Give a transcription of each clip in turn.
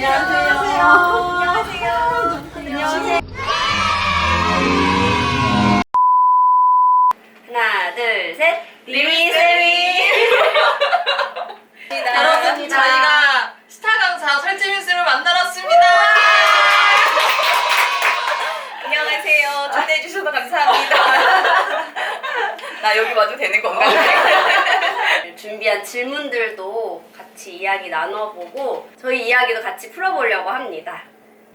안녕하세요. 안녕하세요. 하나, 둘, 셋. 리미쌤이. 여러분, 저희가 스타 강사 설재민 쌤을 만나러 왔습니다. 안녕하세요. 초대해주셔서 감사합니다. 나 여기 와도 되는 건가? 준비한 질문들도 같이 이야기 나눠보고 저희 이야기도 같이 풀어보려고 합니다.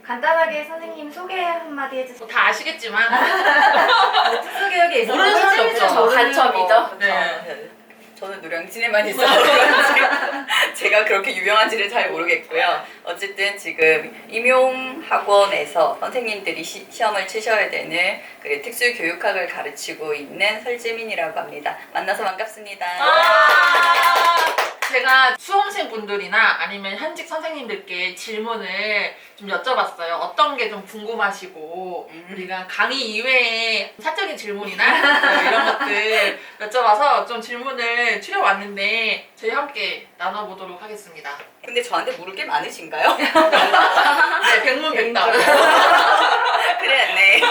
간단하게 선생님 소개 한마디 해주세요. 다 아시겠지만 특수교육에 있어서 모르는 사람이 없죠. 저 간첩이죠? 네. 저는 노량진에만 있어서 그런지 제가 그렇게 유명한지를 잘 모르겠고요. 어쨌든 지금 임용학원에서 선생님들이 시험을 치셔야 되는 특수교육학을 가르치고 있는 설재민이라고 합니다. 만나서 반갑습니다. 제가 수험생 분들이나 아니면 현직 선생님들께 질문을 좀 여쭤봤어요. 어떤 게 좀 궁금하시고 우리가 강의 이외에 사적인 질문이나 이런 것들 여쭤봐서 좀 질문을 추려왔는데 저희 함께 나눠보도록 하겠습니다. 근데 저한테 물을 게 많으신가요? 네, 백문백답. 그래, 네.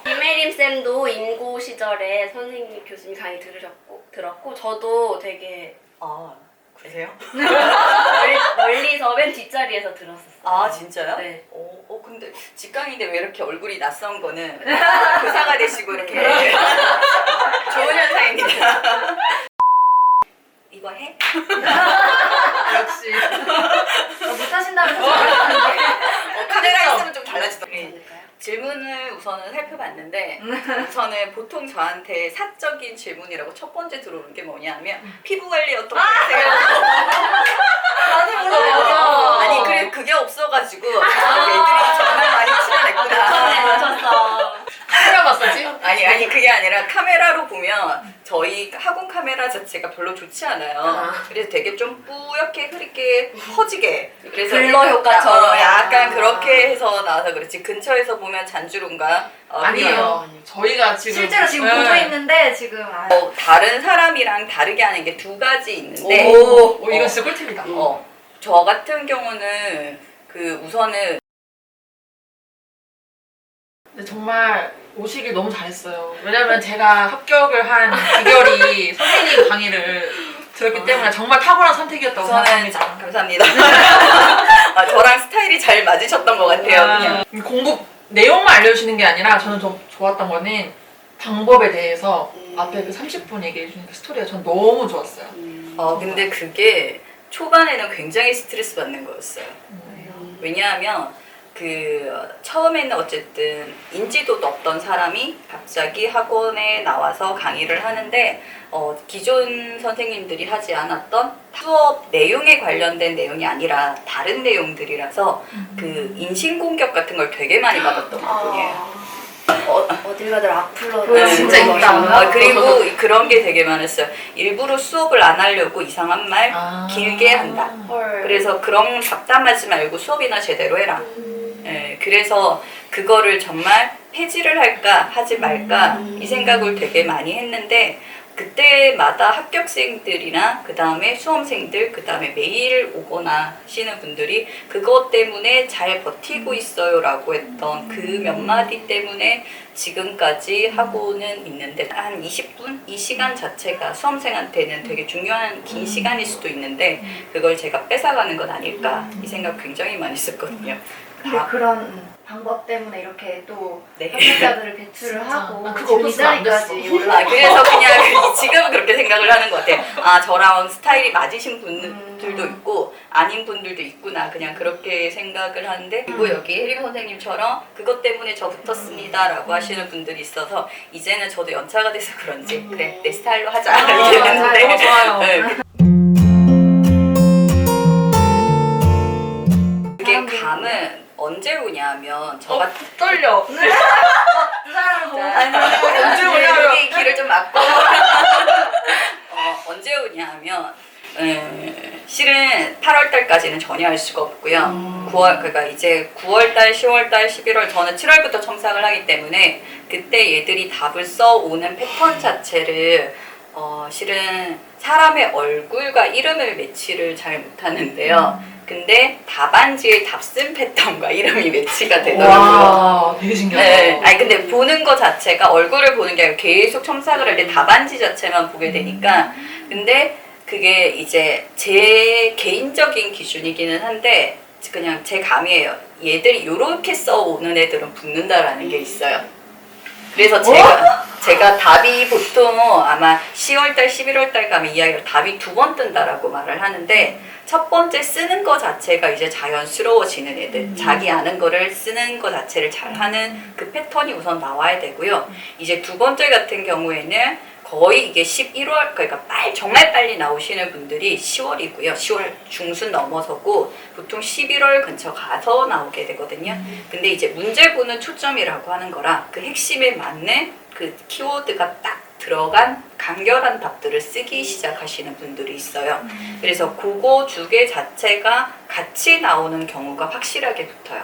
김혜림 쌤도 인고 시절에 선생님 교수님 강의 들었고 저도 되게 아, 그러세요? 멀리서 맨 뒷자리에서 들었었어요. 아, 진짜요? 네. 근데 직강인데 왜 이렇게 얼굴이 낯선 거는 교사가 되시고 이렇게 좋은 현상입니다. 이거 해? 역시. 못하신다면서 카메라 있으면 좀 달라지더라고요. 않을까요? 질문을 우선은 살펴봤는데 우선은 보통 저한테 사적인 질문이라고 첫 번째 들어오는 게 뭐냐면 피부 관리 어떻게 하세요? 나도 몰라요. 아니 그래 그게 없어가지고 애들이 정말 많이 출연했구나. 맞췄어. 카메라 마사지? 아니 그게 아니라 카메라로 보면 저희 학원 카메라 자체가 별로 좋지 않아요. 그래서 되게 좀 뿌옇게 흐릿게 퍼지게 그래서 블러 효과처럼. 약간 그렇게 해서 나와서 그렇지. 근처에서 보면 잔주름과 아니에요. 저희가 지금 실제로 지금 네. 보고 있는데 지금 다른 사람이랑 다르게 하는 게 두 가지 있는데 오, 이건 진짜 꿀팁이다. 저 같은 경우는 우선은 근데 정말 오시길 너무 잘했어요. 왜냐면 제가 합격을 한 비결이 선생님 강의를 들었기 때문에 정말 탁월한 선택이었다고 우선은 생각합니다. 감사합니다. 저랑 스타일이 잘 맞으셨던 것 같아요. 그냥. 공부 내용만 알려주시는 게 아니라 저는 좀 좋았던 거는 방법에 대해서 앞에 그 30분 얘기해 주는 그 스토리가 전 너무 좋았어요. 근데 그게 초반에는 굉장히 스트레스 받는 거였어요. 왜냐하면 처음에는 어쨌든 인지도도 없던 사람이 갑자기 학원에 나와서 강의를 하는데 기존 선생님들이 하지 않았던 수업 내용에 관련된 내용이 아니라 다른 내용들이라서 인신공격 같은 걸 되게 많이 받았던 부분이에요. 어딜 가든 악플러 진짜 있다. 그리고 그런 게 되게 많았어요. 일부러 수업을 안 하려고 이상한 말 길게 한다. 그래서 그런 잡담하지 말고 수업이나 제대로 해라. 그래서 그거를 정말 폐지를 할까 하지 말까 이 생각을 되게 많이 했는데 그때마다 합격생들이나 그 다음에 수험생들 그 다음에 매일 오거나 하시는 분들이 그것 때문에 잘 버티고 있어요 라고 했던 그 몇 마디 때문에 지금까지 하고는 있는데 한 20분? 이 시간 자체가 수험생한테는 되게 중요한 긴 시간일 수도 있는데 그걸 제가 뺏어가는 건 아닐까 이 생각 굉장히 많이 했었거든요. 근데 그런 방법 때문에 이렇게 또 네. 합격자들을 배출을 진짜. 하고 그거 없었으면 안 뒷자리까지 됐어. 올라. 그래서 그냥 지금은 그렇게 생각을 하는 것 같아요. 저랑 스타일이 맞으신 분들도 있고 아닌 분들도 있구나. 그냥 그렇게 생각을 하는데 그리고 여기 혜림 선생님처럼 그것 때문에 저 붙었습니다 라고 하시는 분들이 있어서 이제는 저도 연차가 돼서 그런지 그래 내 스타일로 하자 이렇게 됐는데 너무 좋아요. 그게 감은 언제 오냐면 저 같은 떨려. 두 사람을 보고 언제 오냐면. 여기 길을 좀 막고 언제 오냐면 실은 8월달까지는 전혀 할 수가 없고요. 그러니까 이제 9월달, 10월달, 11월 저는 7월부터 첨삭을 하기 때문에 그때 얘들이 답을 써오는 패턴 자체를 실은 사람의 얼굴과 이름을 매치를 잘 못하는데요. 근데 답안지의 답쓴 패턴과 이름이 매치가 되더라고요. 와, 되게 신기하다. 네. 아니 근데 보는 거 자체가 얼굴을 보는 게 아니라 계속 첨삭을 할 때 답안지 자체만 보게 되니까 근데 그게 이제 제 개인적인 기준이기는 한데 그냥 제 감이에요. 얘들이 요렇게 써오는 애들은 붙는다라는 게 있어요. 그래서 제가 답이 보통 아마 10월달, 11월달 가면 이야기를 답이 2번 뜬다라고 말을 하는데 첫 번째 쓰는 거 자체가 이제 자연스러워지는 애들, 자기 아는 거를 쓰는 거 자체를 잘하는 그 패턴이 우선 나와야 되고요. 이제 두 번째 같은 경우에는 거의 이게 11월, 그러니까 정말 빨리 나오시는 분들이 10월이고요. 10월 중순 넘어서고 보통 11월 근처 가서 나오게 되거든요. 근데 이제 문제구는 초점이라고 하는 거라 그 핵심에 맞는 그 키워드가 딱 들어간 간결한 답들을 쓰기 시작하시는 분들이 있어요. 그래서 그거 두 개 자체가 같이 나오는 경우가 확실하게 붙어요.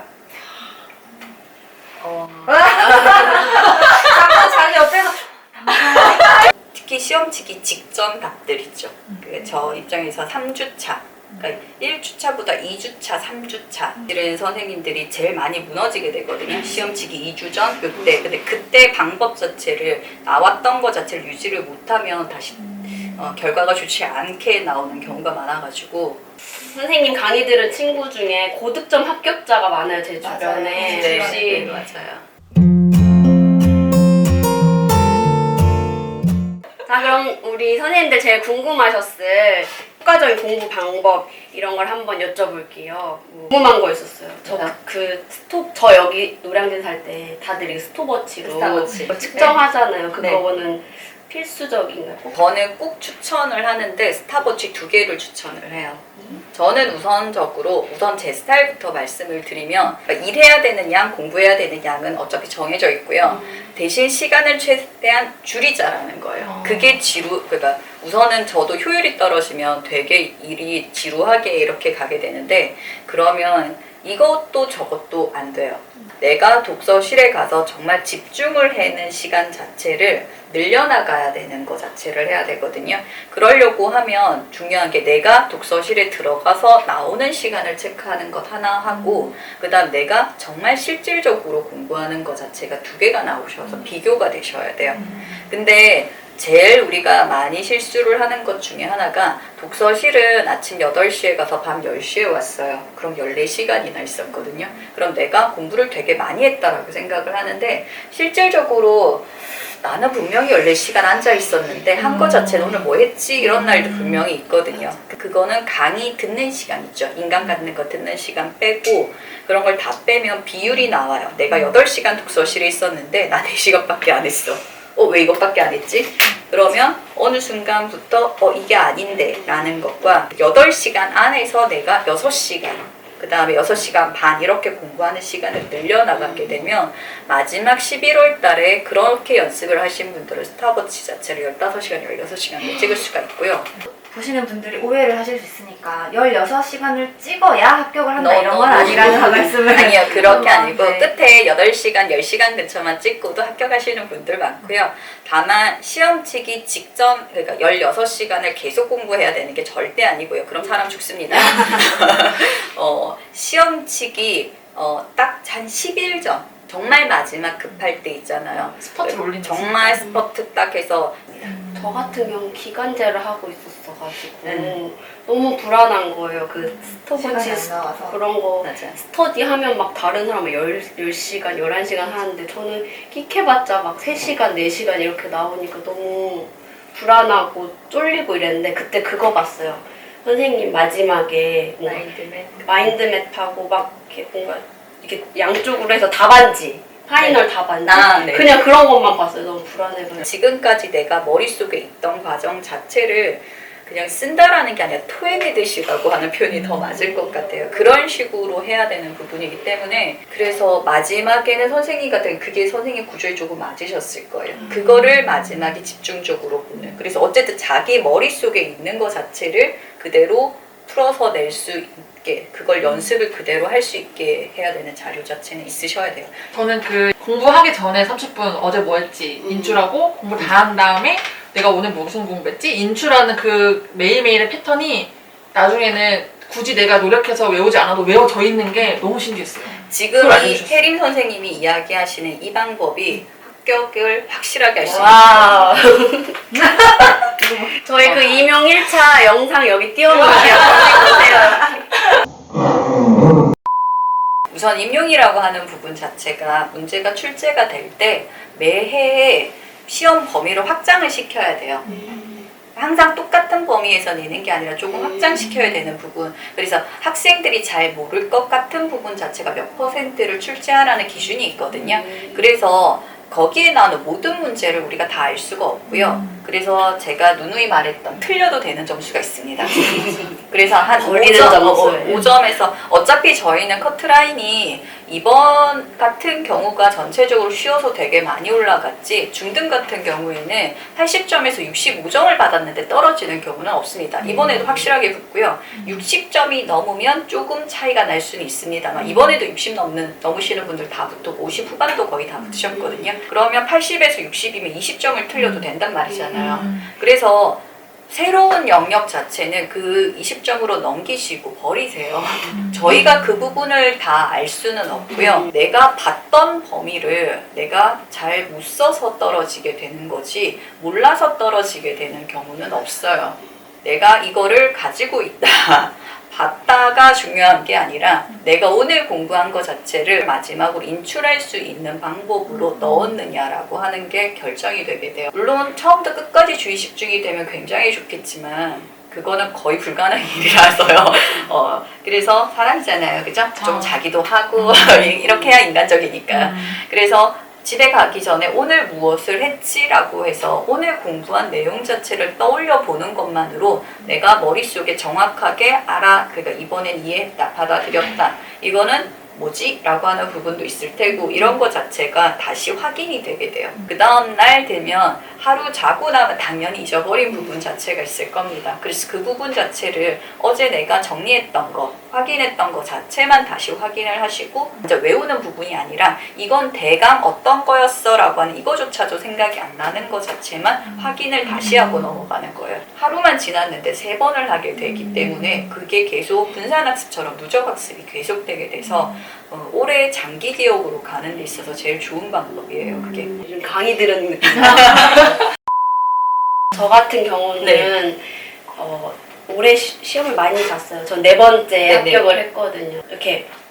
자기 옆에서 특히 시험치기 직전 답들 있죠. 저 입장에서 3주차, 그러니까 1주차보다 2주차, 3주차 이런 선생님들이 제일 많이 무너지게 되거든요. 시험치기 2주 전, 이때. 근데 그때 방법 자체를 나왔던 것 자체를 유지를 못하면 다시 결과가 좋지 않게 나오는 경우가 많아가지고 선생님 강의 들은 친구 중에 고득점 합격자가 많아요, 제 주변에. 네, 혹시 맞아요. 자, 그럼 우리 선생님들 제일 궁금하셨을 효과적인 공부 방법 이런 걸 한번 여쭤볼게요. 뭐 궁금한 거 있었어요. 저 여기 노량진 살 때 다들 이거 스톱워치로 스탑워치. 측정하잖아요. 그거는 필수적인가요? 저는 꼭 추천을 하는데 스탑워치 2개를 추천을 해요. 저는 우선 제 스타일부터 말씀을 드리면 그러니까 일해야 되는 양, 공부해야 되는 양은 어차피 정해져 있고요. 대신 시간을 최대한 줄이자라는 거예요. 그게 그러니까 우선은 저도 효율이 떨어지면 되게 일이 지루하게 이렇게 가게 되는데 그러면 이것도 저것도 안 돼요. 내가 독서실에 가서 정말 집중을 해는 시간 자체를 늘려나가야 되는 것 자체를 해야 되거든요. 그러려고 하면 중요한 게 내가 독서실에 들어가서 나오는 시간을 체크하는 것 하나 하고 그 다음 내가 정말 실질적으로 공부하는 것 자체가 2개가 나오셔서 비교가 되셔야 돼요. 근데 제일 우리가 많이 실수를 하는 것 중에 하나가 독서실은 아침 8시에 가서 밤 10시에 왔어요. 그럼 14시간이나 있었거든요. 그럼 내가 공부를 되게 많이 했다라고 생각을 하는데 실질적으로 나는 분명히 14시간 앉아 있었는데 한 거 자체는 오늘 뭐 했지? 이런 날도 분명히 있거든요. 그거는 강의 듣는 시간 있죠. 인강 갖는 거 듣는 시간 빼고 그런 걸 다 빼면 비율이 나와요. 내가 8시간 독서실에 있었는데 나 4시간밖에 안 했어. 왜 이것밖에 안 했지? 그러면 어느 순간부터 이게 아닌데 라는 것과 8시간 안에서 내가 6시간 그 다음에 6시간 반 이렇게 공부하는 시간을 늘려나가게 되면 마지막 11월 달에 그렇게 연습을 하신 분들은 스탑워치 자체를 15시간, 16시간을 찍을 수가 있고요. 보시는 분들이 오해를 하실 수 있으니까 16시간을 찍어야 합격을 한다 이런 건 아니라는 말씀을 아니요, 그렇게 아니고 네. 끝에 8시간, 10시간 근처만 찍고도 합격하시는 분들 많고요. 다만 시험치기 직전 그러니까 16시간을 계속 공부해야 되는 게 절대 아니고요. 그럼 사람 죽습니다. 시험치기 딱 한 10일 전 정말 마지막 급할 때 있잖아요. 스퍼트를 올리는 정말 스퍼트 딱 해서 저 같은 경우 기간제를 하고 있었어가지고 너무 불안한 거예요. 그 스톱워치 시간이 안 나와서. 그런 거 맞아요. 스터디 하면 막 다른 사람은 10시간, 11시간 하는데 저는 끽해봤자 막 3시간, 4시간 이렇게 나오니까 너무 불안하고 쫄리고 이랬는데 그때 그거 봤어요. 선생님 마지막에 마인드맵하고 막 이렇게 뭔가 이렇게 양쪽으로 해서 답안지 파이널 답안지 네. 그냥 그런 것만 봤어요. 너무 불안해가지고. 지금까지 내가 머릿속에 있던 과정 자체를 그냥 쓴다라는 게 아니라 토해내듯이라고 하는 표현이 더 맞을 것 같아요. 그런 식으로 해야 되는 부분이기 때문에 그래서 마지막에는 선생님 같은 그게 선생님 구조에 조금 맞으셨을 거예요. 그거를 마지막에 집중적으로 보는. 그래서 어쨌든 자기 머릿속에 있는 것 자체를 그대로 풀어서 낼 수 있게 그걸 연습을 그대로 할 수 있게 해야 되는 자료 자체는 있으셔야 돼요. 저는 그 공부하기 전에 30분 어제 뭐 했지 인출하고 공부 다 한 다음에 내가 오늘 무슨 공부했지 인출하는 그 매일매일의 패턴이 나중에는 굳이 내가 노력해서 외우지 않아도 외워져 있는 게 너무 신기했어요. 지금 그걸 이 알려주셨어요. 혜림 선생님이 이야기하시는 이 방법이 합격을 확실하게 할 수 있어요. 와. 저희 그 임용 1차 영상 여기 띄워놓을게요. 보세요. 우선 임용이라고 하는 부분 자체가 문제가 출제가 될 때 매해 시험 범위를 확장을 시켜야 돼요. 항상 똑같은 범위에서 내는 게 아니라 조금 확장시켜야 되는 부분. 그래서 학생들이 잘 모를 것 같은 부분 자체가 몇 %를 출제하라는 기준이 있거든요. 그래서 거기에 나오는 모든 문제를 우리가 다 알 수가 없고요. 그래서 제가 누누이 말했던 틀려도 되는 점수가 있습니다. 그래서 한 걸리는 5점, 점수예요. 5점에서 어차피 저희는 커트라인이 이번 같은 경우가 전체적으로 쉬워서 되게 많이 올라갔지 중등 같은 경우에는 80점에서 65점을 받았는데 떨어지는 경우는 없습니다. 이번에도 확실하게 붙고요. 60점이 넘으면 조금 차이가 날 수는 있습니다만 이번에도 60 넘으시는 분들 다 붙고 50 후반도 거의 다 붙으셨거든요. 그러면 80에서 60이면 20점을 틀려도 된단 말이잖아요. 그래서 새로운 영역 자체는 그 20점으로 넘기시고 버리세요. 저희가 그 부분을 다 알 수는 없고요. 내가 봤던 범위를 내가 잘 못 써서 떨어지게 되는 거지 몰라서 떨어지게 되는 경우는 없어요. 내가 이거를 가지고 있다. 봤다가 중요한 게 아니라 내가 오늘 공부한 것 자체를 마지막으로 인출할 수 있는 방법으로 넣었느냐라고 하는 게 결정이 되게 돼요. 물론 처음부터 끝까지 주의 집중이 되면 굉장히 좋겠지만 그거는 거의 불가능한 일이라서요. 그래서 사람이잖아요. 그죠? 좀 자기도 하고 이렇게 해야 인간적이니까. 그래서 집에 가기 전에 오늘 무엇을 했지라고 해서 오늘 공부한 내용 자체를 떠올려 보는 것만으로 내가 머릿속에 정확하게 그러니까 이번엔 이해했다, 받아들였다. 이거는 뭐지? 라고 하는 부분도 있을 테고 이런 것 자체가 다시 확인이 되게 돼요. 그 다음 날 되면 하루 자고 나면 당연히 잊어버린 부분 자체가 있을 겁니다. 그래서 그 부분 자체를 어제 내가 정리했던 거, 확인했던 거 자체만 다시 확인을 하시고 이제 외우는 부분이 아니라 이건 대강 어떤 거였어 라고 하는 이거조차도 생각이 안 나는 거 자체만 확인을 다시 하고 넘어가는 거예요. 하루만 지났는데 3번을 하게 되기 때문에 그게 계속 분산학습처럼 누적학습이 계속되게 돼서 올해 장기 기억으로 가는 데 있어서 제일 좋은 방법이에요. 그게. 요즘 강의 들은 느낌. 저 같은 경우는 네. 올해 시험을 많이 봤어요. 전 4번째 네네. 합격을 했거든요.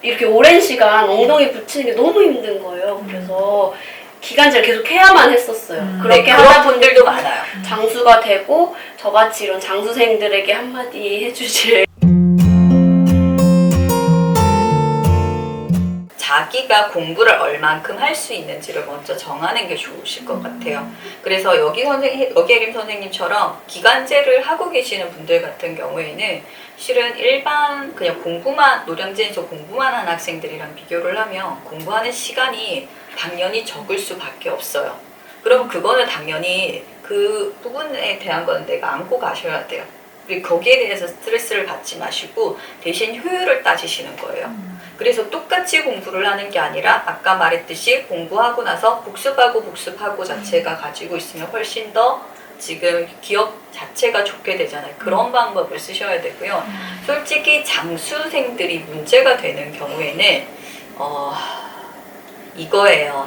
이렇게 오랜 시간 엉덩이 붙이는 게 너무 힘든 거예요. 그래서 기간제를 계속 해야만 했었어요. 그렇게 그런 하다 분들도 많아요. 장수가 되고 저같이 이런 장수생들에게 한마디 해주실 자기가 공부를 얼만큼 할 수 있는지를 먼저 정하는 게 좋으실 것 같아요. 그래서 여기 혜림 선생님처럼 기간제를 하고 계시는 분들 같은 경우에는 실은 일반 그냥 노량진에서 공부만 하는 학생들이랑 비교를 하면 공부하는 시간이 당연히 적을 수밖에 없어요. 그럼 그거는 당연히 그 부분에 대한 거는 내가 안고 가셔야 돼요. 그리고 거기에 대해서 스트레스를 받지 마시고 대신 효율을 따지시는 거예요. 그래서 똑같이 공부를 하는 게 아니라 아까 말했듯이 공부하고 나서 복습하고 자체가 가지고 있으면 훨씬 더 지금 기억 자체가 좋게 되잖아요. 그런 방법을 쓰셔야 되고요. 솔직히 장수생들이 문제가 되는 경우에는 이거예요.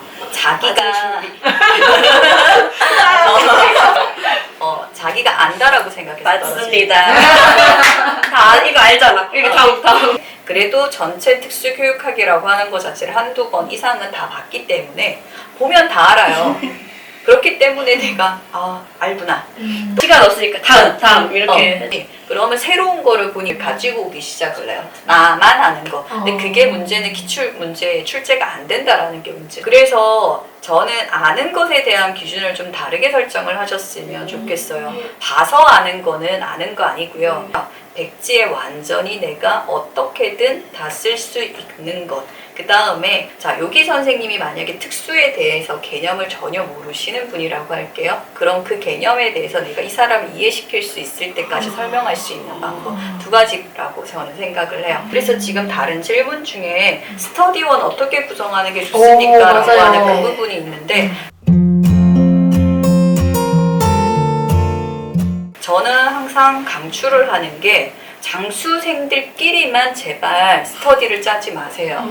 자기가 안다라고 생각해서 맞습니다. 다 이거 알잖아. 이렇게 다음. 그래도 전체 특수교육학이라고 하는 것 자체를 한두 번 이상은 다 봤기 때문에 보면 다 알아요. 그렇기 때문에 내가 알구나. 시간 없으니까 다음 이렇게. 그러면 새로운 거를 본인이 가지고 오기 시작을 해요. 나만 아는 거. 근데 그게 문제는 기출 문제에 출제가 안 된다라는 게 문제. 그래서 저는 아는 것에 대한 기준을 좀 다르게 설정을 하셨으면 좋겠어요. 봐서 아는 거는 아는 거 아니고요. 백지에 완전히 내가 어떻게든 다 쓸 수 있는 것. 그 다음에 여기 선생님이 만약에 특수에 대해서 개념을 전혀 모르시는 분이라고 할게요. 그럼 그 개념에 대해서 내가 이 사람을 이해시킬 수 있을 때까지 설명할 수 있는 방법 2가지라고 저는 생각을 해요. 그래서 지금 다른 질문 중에 스터디원 어떻게 구성하는 게 좋습니까? 라고 맞아요. 하는 그 부분이 있는데 저는 항상 강추를 하는 게 장수생들끼리만 제발 스터디를 짜지 마세요.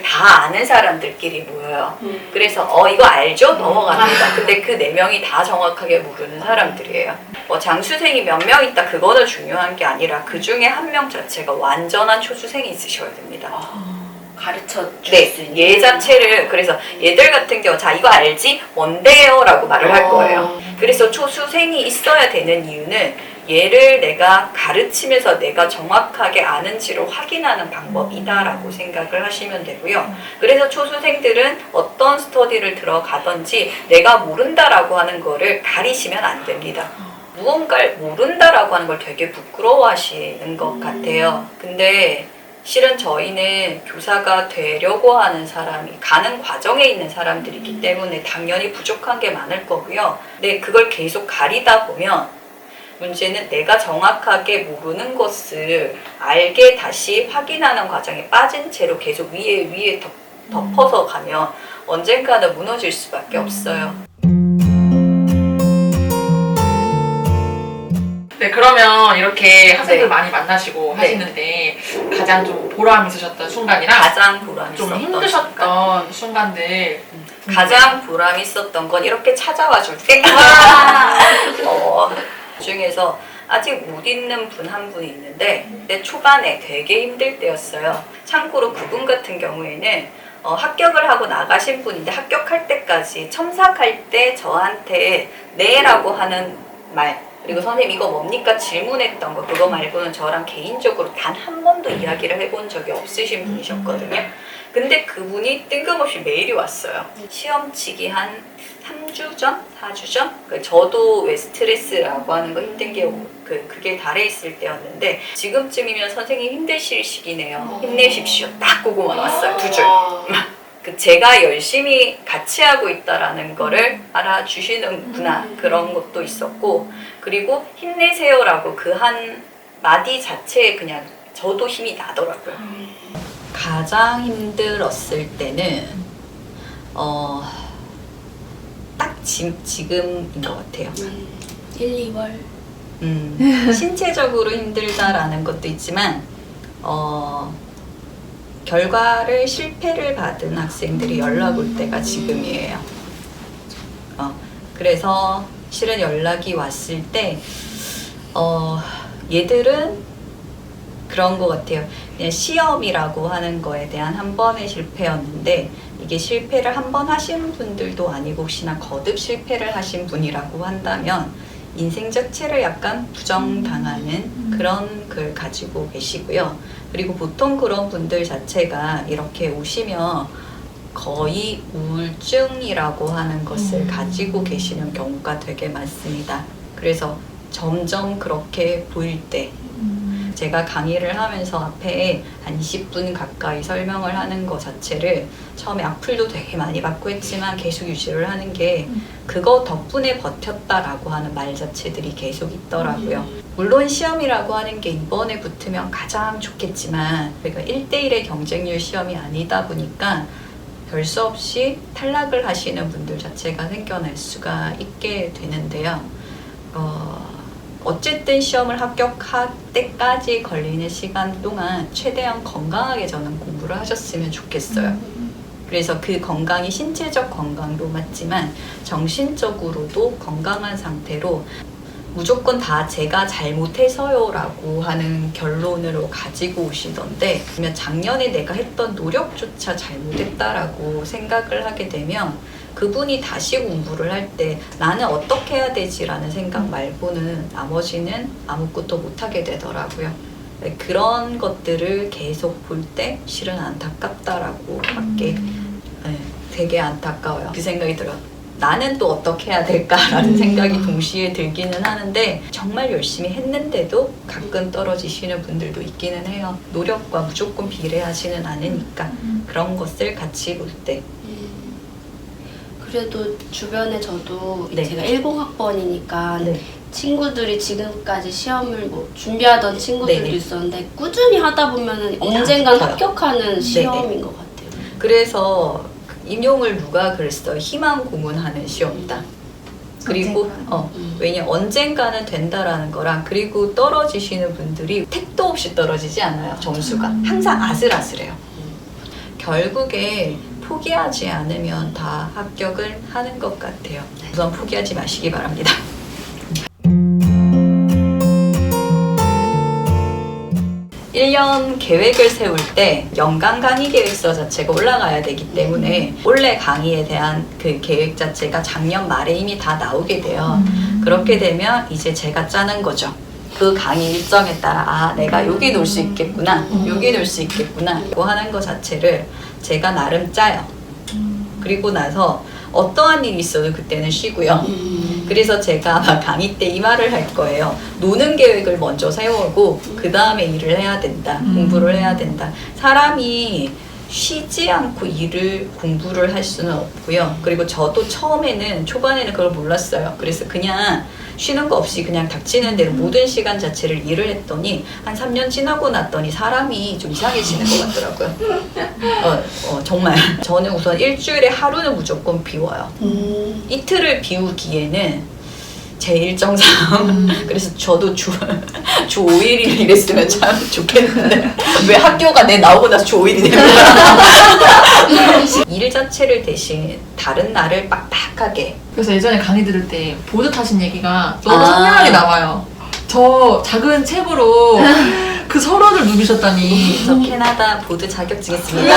다 아는 사람들끼리 모여요. 그래서 이거 알죠? 넘어갑니다. 근데 그 4명이 다 정확하게 모르는 사람들이에요. 장수생이 몇 명 있다 그거는 중요한 게 아니라 그 중에 한 명 자체가 완전한 초수생이 있으셔야 됩니다. 가르쳐 줄 네, 수 있는. 얘 자체를 그래서 얘들 같은 경우 자 이거 알지? 뭔데요? 라고 말을 할 거예요. 그래서 초수생이 있어야 되는 이유는 얘를 내가 가르치면서 내가 정확하게 아는지를 확인하는 방법이다라고 생각을 하시면 되고요. 그래서 초수생들은 어떤 스터디를 들어가든지 내가 모른다라고 하는 거를 가리시면 안 됩니다. 무언가를 모른다라고 하는 걸 되게 부끄러워하시는 것 같아요. 근데 실은 저희는 교사가 되려고 하는 사람이 가는 과정에 있는 사람들이기 때문에 당연히 부족한 게 많을 거고요. 근데 그걸 계속 가리다 보면 문제는 내가 정확하게 모르는 것을 알게 다시 확인하는 과정에 빠진 채로 계속 위에 덮어서 가면 언젠가는 무너질 수밖에 없어요. 네, 그러면 이렇게 학생들 네. 많이 만나시고 네. 하시는데 가장 좀 보람 있으셨던 순간이랑 가장 보람 좀 있었던 힘드셨던 순간들. 가장 보람 있었던 건 이렇게 찾아와 줄 때. 중에서 아직 못 있는 분 한 분이 있는데 그때 초반에 되게 힘들 때였어요. 참고로 그분 같은 경우에는 합격을 하고 나가신 분인데 합격할 때까지 첨삭할 때 저한테 네라고 하는 말 그리고 선생님 이거 뭡니까 질문했던 거 그거 말고는 저랑 개인적으로 단 한 번도 이야기를 해본 적이 없으신 분이셨거든요. 근데 그분이 뜬금없이 메일이 왔어요. 시험 치기 한 3주 전? 4주 전? 저도 왜 스트레스라고 하는 거 힘든 게 그게 달해 있을 때였는데 지금쯤이면 선생님 힘드실 시기네요. 힘내십시오. 딱 그거만 왔어요. 2줄. 제가 열심히 같이 하고 있다라는 거를 알아주시는구나 그런 것도 있었고 그리고 힘내세요라고 그 한 마디 자체에 그냥 저도 힘이 나더라고요. 가장 힘들었을 때는 딱 지금인 것 같아요. 1, 2월. 신체적으로 힘들다라는 것도 있지만 결과를 실패를 받은 학생들이 연락 올 때가 지금이에요. 그래서 실은 연락이 왔을 때 얘들은 그런 것 같아요. 그냥 시험이라고 하는 거에 대한 한 번의 실패였는데 이게 실패를 한 번 하신 분들도 아니고 혹시나 거듭 실패를 하신 분이라고 한다면 인생 자체를 약간 부정당하는 그런 걸 가지고 계시고요. 그리고 보통 그런 분들 자체가 이렇게 오시면 거의 우울증이라고 하는 것을 가지고 계시는 경우가 되게 많습니다. 그래서 점점 그렇게 보일 때 제가 강의를 하면서 앞에 한 20분 가까이 설명을 하는 것 자체를 처음에 악플도 되게 많이 받고 했지만 계속 유지를 하는 게 그거 덕분에 버텼다라고 하는 말 자체들이 계속 있더라고요. 물론 시험이라고 하는 게 이번에 붙으면 가장 좋겠지만 그러니까 1대1의 경쟁률 시험이 아니다 보니까 별 수 없이 탈락을 하시는 분들 자체가 생겨날 수가 있게 되는데요. 어쨌든 시험을 합격할 때까지 걸리는 시간 동안 최대한 건강하게 저는 공부를 하셨으면 좋겠어요. 그래서 그 건강이 신체적 건강도 맞지만 정신적으로도 건강한 상태로 무조건 다 제가 잘못해서요 라고 하는 결론으로 가지고 오시던데 그러면 작년에 내가 했던 노력조차 잘못했다라고 생각을 하게 되면 그분이 다시 공부를 할 때 나는 어떻게 해야 되지라는 생각 말고는 나머지는 아무것도 못하게 되더라고요. 그런 것들을 계속 볼 때 실은 안타깝다라고 밖에 되게 안타까워요. 그 생각이 들어요. 나는 또 어떻게 해야 될까라는 생각이 동시에 들기는 하는데 정말 열심히 했는데도 가끔 떨어지시는 분들도 있기는 해요. 노력과 무조건 비례하지는 않으니까 그런 것을 같이 볼 때 그래도 주변에 저도 네. 제가 10학번이니까 네. 친구들이 지금까지 시험을 뭐 준비하던 친구들도 네네. 있었는데 꾸준히 하다 보면 언젠간 붙어요. 합격하는 시험인 것 같아요. 그래서 임용을 누가 그랬어요? 희망 고문하는 시험이다. 그리고 왜냐 언젠가는 된다라는 거랑 그리고 떨어지시는 분들이 택도 없이 떨어지지 않아요. 점수가 항상 아슬아슬해요. 결국에 포기하지 않으면 다 합격을 하는 것 같아요. 우선 포기하지 마시기 바랍니다. 일 년 계획을 세울 때 연간 강의 계획서 자체가 올라가야 되기 때문에 올해 강의에 대한 그 계획 자체가 작년 말에 이미 다 나오게 돼요. 그렇게 되면 이제 제가 짜는 거죠. 그 강의 일정에 따라 아 내가 여기 놀 수 있겠구나 여기 놀 수 있겠구나 이거 하는 거 자체를 제가 나름 짜요. 그리고 나서 어떠한 일이 있어도 그때는 쉬고요. 그래서 제가 아마 강의 때 이 말을 할 거예요. 노는 계획을 먼저 세우고 그 다음에 일을 해야 된다. 공부를 해야 된다. 사람이 쉬지 않고 일을 공부를 할 수는 없고요. 그리고 저도 처음에는 초반에는 그걸 몰랐어요. 그래서 그냥 쉬는 거 없이 그냥 닥치는 대로 모든 시간 자체를 일을 했더니 한 3년 지나고 났더니 사람이 좀 이상해지는 것 같더라고요. 정말 저는 우선 일주일에 하루는 무조건 비워요. 이틀을 비우기에는 제 일정상 그래서 저도 주 5일을 일했으면 참 좋겠는데 왜 학교가 내 나오고 나서 주 5일이 됩니다. 일 자체를 대신 다른 날을 빡빡하게 그래서 예전에 강의 들을 때 보드 타신 얘기가 너무 선명하게 나와요. 저 작은 책으로 그 서론을 누비셨다니. 저 캐나다 보드 자격증 있습니다.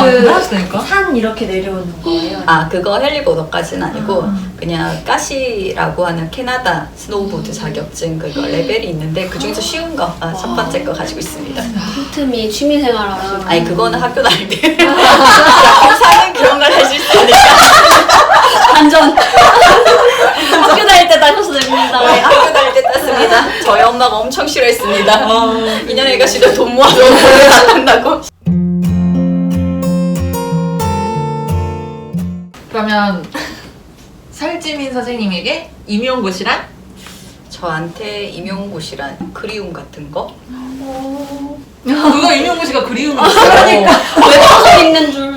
그 하시다니까? 산 이렇게 내려오는 거예요? 아 그거 헬리보더까지는 아니고 그냥 가시라고 하는 캐나다 스노우보드 자격증 그거 레벨이 있는데 그 중에서 쉬운 거 첫 번째 거 가지고 있습니다. 틈틈이 취미생활 하시고. 아니 그거는 학교 다닐 때 사는 그런 걸 하실 수 있으니까 완전 학교 다닐 때 따셔도 됩니다. 네, 학교 다닐 때 땄습니다. 저희 엄마가 엄청 싫어했습니다. 이년 애가씨도 돈 모아서 공부를 안 한다고. 그러면 설지민 선생님에게 임용고시란? 저한테 임용고시란 그리움 같은 거? 그거 임용고시가 그리움이 있어요. 그러니까 왜 써서 읽는 줄.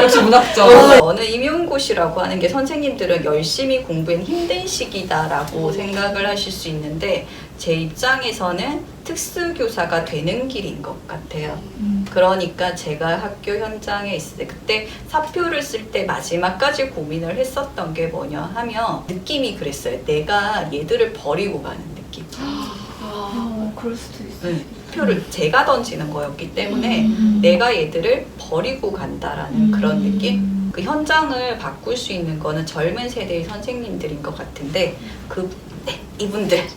역시 문학적. 저는 임용고시라고 하는 게 선생님들은 열심히 공부한 힘든 시기다라고 생각을 하실 수 있는데 제 입장에서는 특수교사가 되는 길인 것 같아요. 그러니까 제가 학교 현장에 있을 때 그때 사표를 쓸 때 마지막까지 고민을 했었던 게 뭐냐 하면 느낌이 그랬어요. 내가 얘들을 버리고 가는 느낌. 그럴 수도 있어요. 표를 제가 던지는 거였기 때문에 내가 얘들을 버리고 간다라는 그런 느낌? 그 현장을 바꿀 수 있는 거는 젊은 세대의 선생님들인 것 같은데 이분들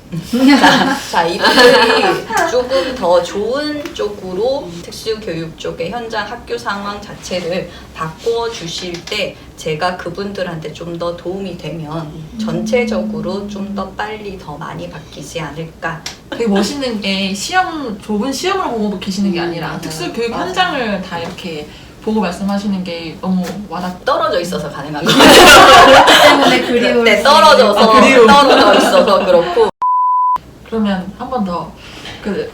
자 이분들이 조금 더 좋은 쪽으로 특수교육 쪽의 현장 학교 상황 자체를 바꿔 주실 때 제가 그분들한테 좀 더 도움이 되면 전체적으로 좀 더 빨리 더 많이 바뀌지 않을까. 되게 멋있는 게 좁은 시험을 보고 계시는 게 아니라 특수교육 현장을 다 이렇게 보고 말씀하시는 게 너무 와닿. 떨어져 있어서 가능한 거예요. 때문에 그리울 네, 수 떨어져서 그리움. 떨어져 있어서 그렇고. 그러면 한 번 더.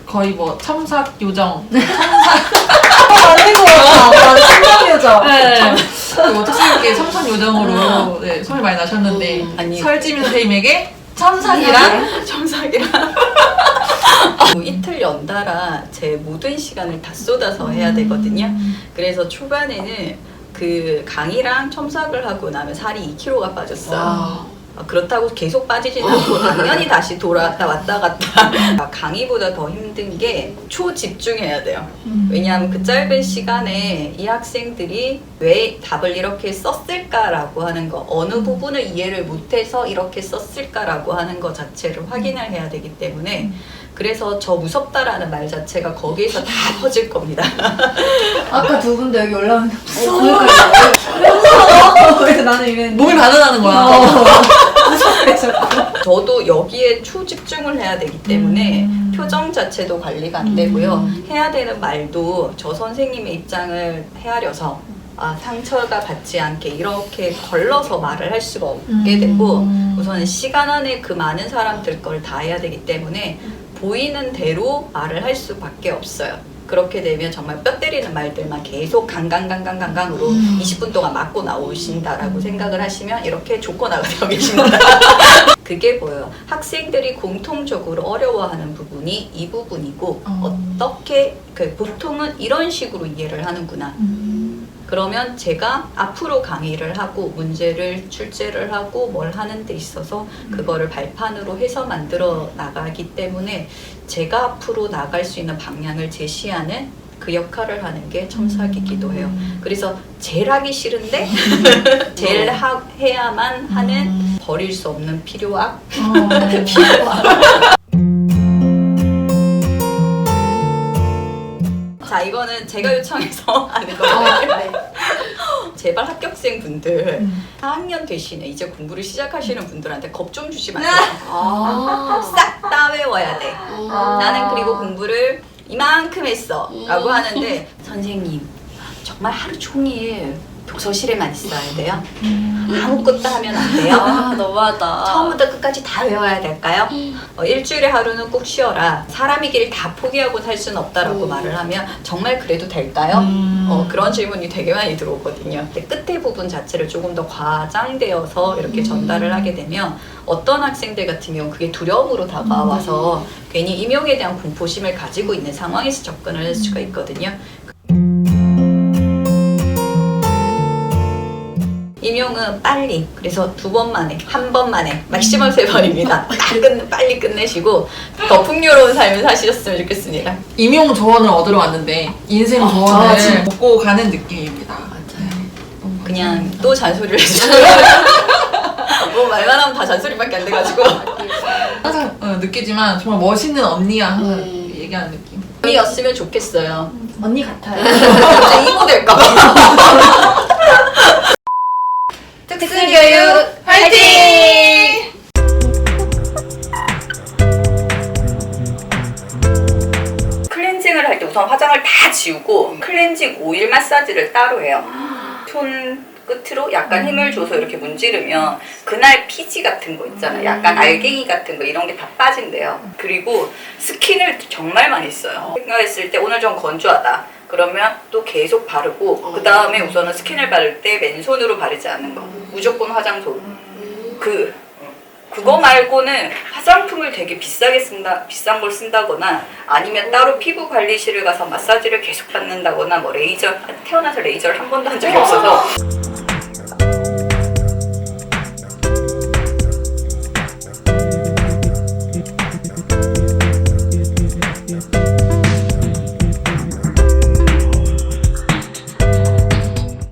거의 뭐 첨삭 요정. 맞는 거 같아. 생각이죠. 네. 뭐 특수교육계 첨삭 요정으로 네, 소리 많이 나셨는데 아니. 설지민 선생님에게 첨삭이란? 첨삭이랑 이틀 연달아 제 모든 시간을 다 쏟아서 해야 되거든요. 그래서 초반에는 그 강의랑 첨삭을 하고 나면 살이 2kg가 빠졌어요. 그렇다고 계속 빠지진 않고 당연히 다시 돌아왔다 왔다 갔다. 강의보다 더 힘든 게 초집중해야 돼요. 왜냐하면 그 짧은 시간에 이 학생들이 왜 답을 이렇게 썼을까라고 하는 거, 어느 부분을 이해를 못해서 이렇게 썼을까라고 하는 거 자체를 확인을 해야 되기 때문에 그래서 저 무섭다라는 말 자체가 거기에서 다 퍼질 겁니다. 아까 두 분도 여기 올라오는데 무서워. 그래서 나는 이랬는데 몸이 반응하는 거야. 저도 여기에 초집중을 해야 되기 때문에 표정 자체도 관리가 안 되고요. 해야 되는 말도 저 선생님의 입장을 헤아려서 상처가 받지 않게 이렇게 걸러서 말을 할 수가 없게 되고 우선 시간 안에 그 많은 사람들 걸 다 해야 되기 때문에 보이는 대로 말을 할 수밖에 없어요. 그렇게 되면 정말 뼈 때리는 말들만 계속 강강강강강강으로 20분 동안 맞고 나오신다라고 생각을 하시면 이렇게 조커나가 되어 계십니다. 그게 뭐예요? 학생들이 공통적으로 어려워하는 부분이 이 부분이고 어떻게 보통은 이런 식으로 이해를 하는구나. 그러면 제가 앞으로 강의를 하고 문제를 출제를 하고 뭘 하는 데 있어서 그거를 발판으로 해서 만들어 나가기 때문에 제가 앞으로 나갈 수 있는 방향을 제시하는 그 역할을 하는 게 첨삭이기도 해요. 그래서 제일 하기 싫은데 제일 해야만 하는 버릴 수 없는 필요악. 필요악. 자, 이거는 제가 요청해서 하는 거예요. 네. 제발 합격생 분들 4학년 되시는 이제 공부를 시작하시는 분들한테 겁 좀 주시면 안 돼요. 싹 다 외워야 돼. 나는 그리고 공부를 이만큼 했어 라고 하는데 선생님 정말 하루 종일 독서실에만 있어야 돼요? 아무것도 하면 안 돼요? 너무하다. 처음부터 끝까지 다 외워야 될까요? 일주일에 하루는 꼭 쉬어라. 사람이길 다 포기하고 살 수는 없다라고 말을 하면 정말 그래도 될까요? 그런 질문이 되게 많이 들어오거든요. 근데 끝에 부분 자체를 조금 더 과장되어서 이렇게 전달을 하게 되면 어떤 학생들 같은 경우 그게 두려움으로 다가와서 괜히 임용에 대한 공포심을 가지고 있는 상황에서 접근을 할 수가 있거든요. 임용은 빨리, 그래서 2번 만에, 1번 만에, 맥시멈 3번입니다. 빨리 끝내시고 더 풍요로운 삶을 사시셨으면 좋겠습니다. 임용 조언을 얻으러 왔는데 인생 조언을 먹고 가는 느낌입니다. 맞아요. 그냥 또 잔소리를 해주시고 뭐 말만 하면 다 잔소리밖에 안 돼가지고 항상 느끼지만 정말 멋있는 언니야 항상 얘기하는 느낌. 언니였으면 좋겠어요. 언니 같아요. 갑자기 이모 될까봐. 특수교육 화이팅! 클렌징을 할 때 우선 화장을 다 지우고 클렌징 오일 마사지를 따로 해요. 손 끝으로 약간 힘을 줘서 이렇게 문지르면 그날 피지 같은 거 있잖아요. 약간 알갱이 같은 거 이런 게 다 빠진대요. 그리고 스킨을 정말 많이 써요. 생각했을 때 오늘 좀 건조하다. 그러면 또 계속 바르고 그 다음에 우선은 스킨을 바를 때 맨손으로 바르지 않는 거. 무조건 화장솜. 그거 말고는 화장품을 되게 비싼 걸 쓴다거나 아니면 따로 피부 관리실을 가서 마사지를 계속 받는다거나 뭐 레이저, 태어나서 레이저를 한 번도 한 적이 없어서